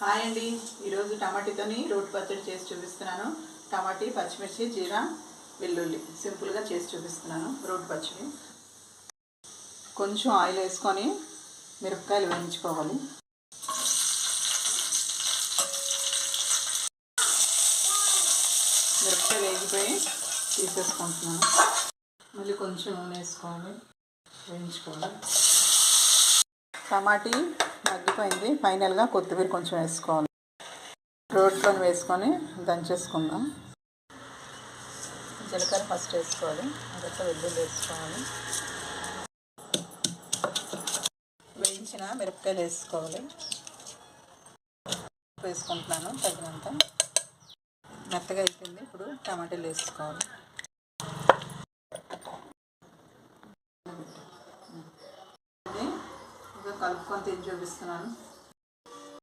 Hi అండి, ఈరోజు టమాటీతోని రోటి పచ్చడి చేసి చూపిస్తున్నాను. టమాటీ, పచ్చిమిర్చి, జీరా, వెల్లుల్లి సింపుల్గా చేసి చూపిస్తున్నాను. రోటి పచ్చడి. కొంచెం ఆయిల్ వేసుకొని మిరపకాయలు వేయించుకోవాలి. మిరపకాయలు వేగిపోయి తీసేసుకుంటున్నాను. మళ్ళీ కొంచెం నూనె వేసుకోవాలి, వేయించుకోవాలి. టమాటీ మగ్గిపోయింది. ఫైనల్గా కొత్తిమీర కొంచెం వేసుకోవాలి. రోట్లో వేసుకొని దంచేసుకుందాం. జీలకర్ర ఫస్ట్ వేసుకోవాలి, తర్వాత వెల్లుల్లి వేసుకోవాలి. వేయించిన మిరపకాయలు వేసుకోవాలి. వేసుకుంటున్నాను తగినంత. మెత్తగా అయిపోయింది. ఇప్పుడు టమాటాలు వేసుకోవాలి. కలుపుకొని తిని చూపిస్తున్నాను.